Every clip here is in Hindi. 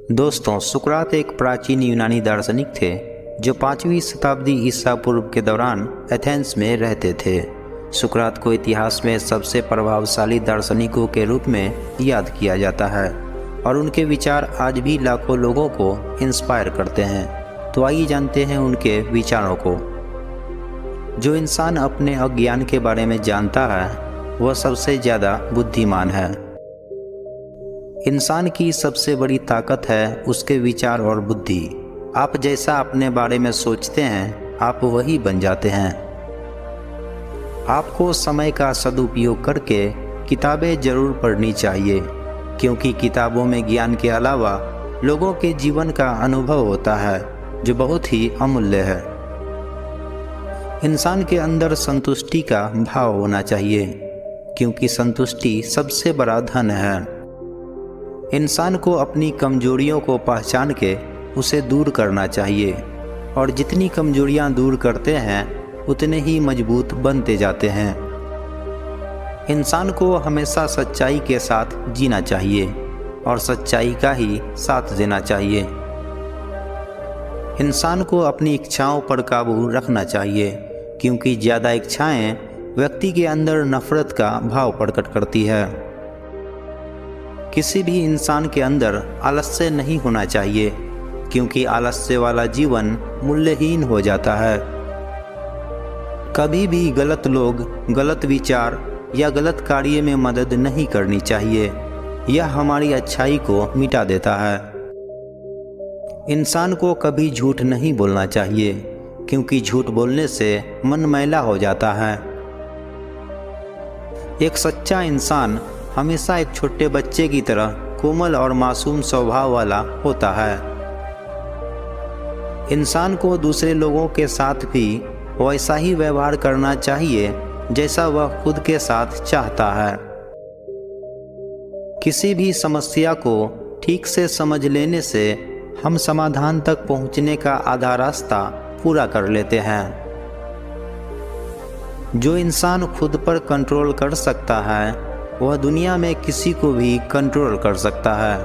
दोस्तों, सुकरात एक प्राचीन यूनानी दार्शनिक थे जो 5वीं शताब्दी ईसा पूर्व के दौरान एथेंस में रहते थे। सुकरात को इतिहास में सबसे प्रभावशाली दार्शनिकों के रूप में याद किया जाता है और उनके विचार आज भी लाखों लोगों को इंस्पायर करते हैं। तो आइए जानते हैं उनके विचारों को। जो इंसान अपने अज्ञान के बारे में जानता है वह सबसे ज़्यादा बुद्धिमान है। इंसान की सबसे बड़ी ताकत है उसके विचार और बुद्धि। आप जैसा अपने बारे में सोचते हैं आप वही बन जाते हैं। आपको समय का सदुपयोग करके किताबें जरूर पढ़नी चाहिए, क्योंकि किताबों में ज्ञान के अलावा लोगों के जीवन का अनुभव होता है जो बहुत ही अमूल्य है। इंसान के अंदर संतुष्टि का भाव होना चाहिए, क्योंकि संतुष्टि सबसे बड़ा धन है। इंसान को अपनी कमजोरियों को पहचान के उसे दूर करना चाहिए, और जितनी कमजोरियां दूर करते हैं उतने ही मजबूत बनते जाते हैं। इंसान को हमेशा सच्चाई के साथ जीना चाहिए और सच्चाई का ही साथ देना चाहिए। इंसान को अपनी इच्छाओं पर काबू रखना चाहिए, क्योंकि ज़्यादा इच्छाएं व्यक्ति के अंदर नफरत का भाव प्रकट करती है। किसी भी इंसान के अंदर आलस्य नहीं होना चाहिए, क्योंकि आलस्य वाला जीवन मूल्यहीन हो जाता है। कभी भी गलत लोग, गलत विचार या गलत कार्य में मदद नहीं करनी चाहिए। यह हमारी अच्छाई को मिटा देता है। इंसान को कभी झूठ नहीं बोलना चाहिए, क्योंकि झूठ बोलने से मन मैला हो जाता है। एक सच्चा इंसान हमेशा एक छोटे बच्चे की तरह कोमल और मासूम स्वभाव वाला होता है। इंसान को दूसरे लोगों के साथ भी वैसा ही व्यवहार करना चाहिए जैसा वह खुद के साथ चाहता है। किसी भी समस्या को ठीक से समझ लेने से हम समाधान तक पहुंचने का आधा रास्ता पूरा कर लेते हैं। जो इंसान खुद पर कंट्रोल कर सकता है वह दुनिया में किसी को भी कंट्रोल कर सकता है।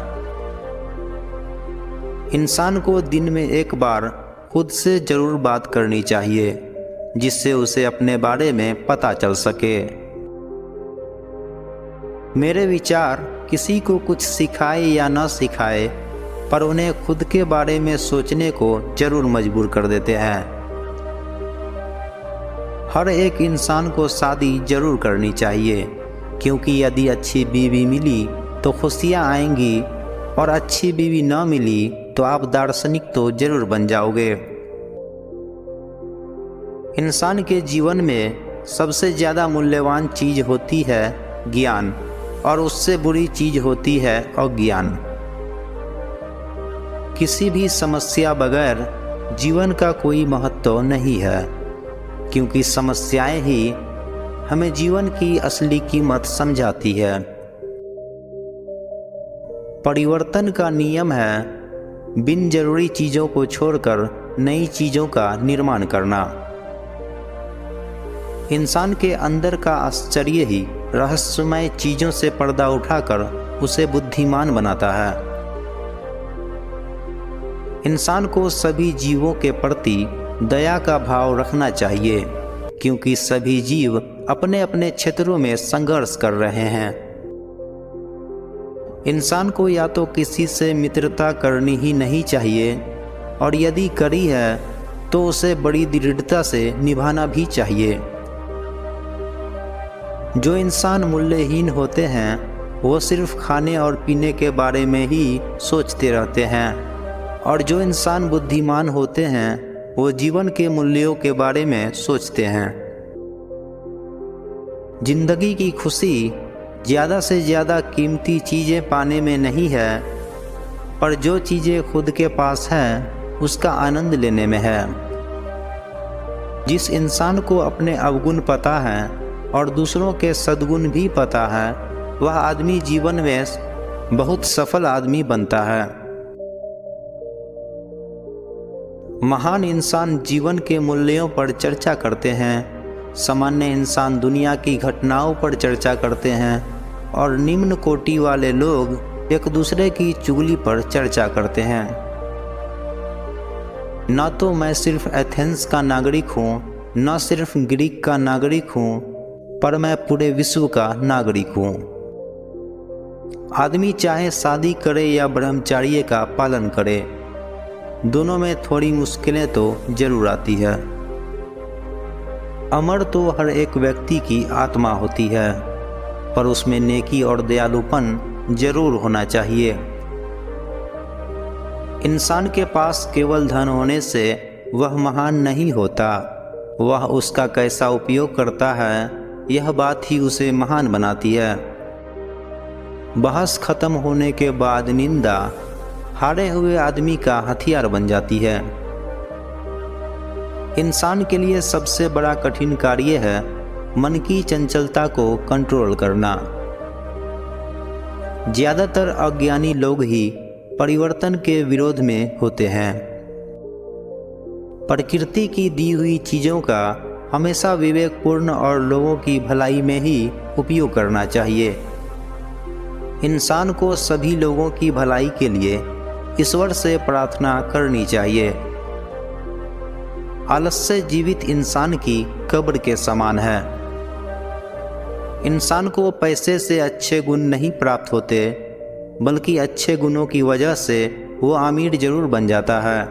इंसान को दिन में एक बार खुद से जरूर बात करनी चाहिए, जिससे उसे अपने बारे में पता चल सके। मेरे विचार किसी को कुछ सिखाए या न सिखाए, पर उन्हें खुद के बारे में सोचने को जरूर मजबूर कर देते हैं। हर एक इंसान को शादी जरूर करनी चाहिए, क्योंकि यदि अच्छी बीवी मिली तो खुशियाँ आएंगी, और अच्छी बीवी न मिली तो आप दार्शनिक तो जरूर बन जाओगे। इंसान के जीवन में सबसे ज़्यादा मूल्यवान चीज़ होती है ज्ञान, और उससे बुरी चीज़ होती है अज्ञान। किसी भी समस्या बगैर जीवन का कोई महत्व नहीं है, क्योंकि समस्याएं ही हमें जीवन की असली कीमत समझाती है। परिवर्तन का नियम है बिन जरूरी चीज़ों को छोड़कर नई चीज़ों का निर्माण करना। इंसान के अंदर का आश्चर्य ही रहस्यमय चीज़ों से पर्दा उठाकर उसे बुद्धिमान बनाता है। इंसान को सभी जीवों के प्रति दया का भाव रखना चाहिए, क्योंकि सभी जीव अपने अपने क्षेत्रों में संघर्ष कर रहे हैं। इंसान को या तो किसी से मित्रता करनी ही नहीं चाहिए, और यदि करी है तो उसे बड़ी दृढ़ता से निभाना भी चाहिए। जो इंसान मूल्यहीन होते हैं वो सिर्फ खाने और पीने के बारे में ही सोचते रहते हैं, और जो इंसान बुद्धिमान होते हैं वो जीवन के मूल्यों के बारे में सोचते हैं। जिंदगी की खुशी ज़्यादा से ज़्यादा कीमती चीज़ें पाने में नहीं है, पर जो चीज़ें खुद के पास हैं उसका आनंद लेने में है। जिस इंसान को अपने अवगुण पता है और दूसरों के सद्गुण भी पता है, वह आदमी जीवन में बहुत सफल आदमी बनता है। महान इंसान जीवन के मूल्यों पर चर्चा करते हैं, सामान्य इंसान दुनिया की घटनाओं पर चर्चा करते हैं, और निम्न कोटि वाले लोग एक दूसरे की चुगली पर चर्चा करते हैं। न तो मैं सिर्फ एथेंस का नागरिक हूँ, न सिर्फ ग्रीक का नागरिक हूँ, पर मैं पूरे विश्व का नागरिक हूँ। आदमी चाहे शादी करे या ब्रह्मचर्य का पालन करे, दोनों में थोड़ी मुश्किलें तो जरूर आती है। अमर तो हर एक व्यक्ति की आत्मा होती है, पर उसमें नेकी और दयालुपन जरूर होना चाहिए। इंसान के पास केवल धन होने से वह महान नहीं होता, वह उसका कैसा उपयोग करता है, यह बात ही उसे महान बनाती है। बहस खत्म होने के बाद निंदा हारे हुए आदमी का हथियार बन जाती है। इंसान के लिए सबसे बड़ा कठिन कार्य है मन की चंचलता को कंट्रोल करना। ज्यादातर अज्ञानी लोग ही परिवर्तन के विरोध में होते हैं। प्रकृति की दी हुई चीजों का हमेशा विवेकपूर्ण और लोगों की भलाई में ही उपयोग करना चाहिए। इंसान को सभी लोगों की भलाई के लिए ईश्वर से प्रार्थना करनी चाहिए। आलस्य जीवित इंसान की कब्र के समान है। इंसान को पैसे से अच्छे गुण नहीं प्राप्त होते, बल्कि अच्छे गुणों की वजह से वो अमीर जरूर बन जाता है।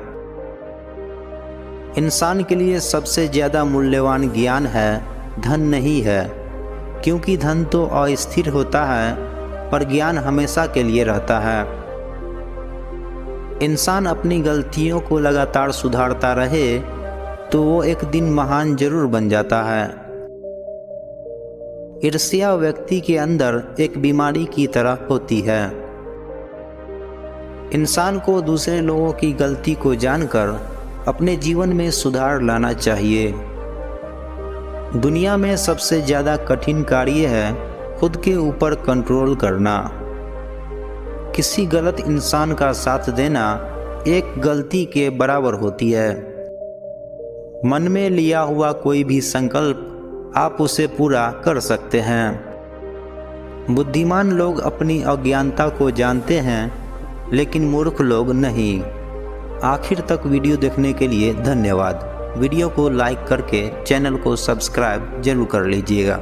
इंसान के लिए सबसे ज़्यादा मूल्यवान ज्ञान है, धन नहीं है, क्योंकि धन तो अस्थिर होता है, पर ज्ञान हमेशा के लिए रहता है। इंसान अपनी गलतियों को लगातार सुधारता रहे तो वो एक दिन महान जरूर बन जाता है। ईर्ष्या व्यक्ति के अंदर एक बीमारी की तरह होती है। इंसान को दूसरे लोगों की गलती को जानकर अपने जीवन में सुधार लाना चाहिए। दुनिया में सबसे ज़्यादा कठिन कार्य है खुद के ऊपर कंट्रोल करना। किसी गलत इंसान का साथ देना एक गलती के बराबर होती है। मन में लिया हुआ कोई भी संकल्प आप उसे पूरा कर सकते हैं। बुद्धिमान लोग अपनी अज्ञानता को जानते हैं, लेकिन मूर्ख लोग नहीं। आखिर तक वीडियो देखने के लिए धन्यवाद। वीडियो को लाइक करके चैनल को सब्सक्राइब जरूर कर लीजिएगा।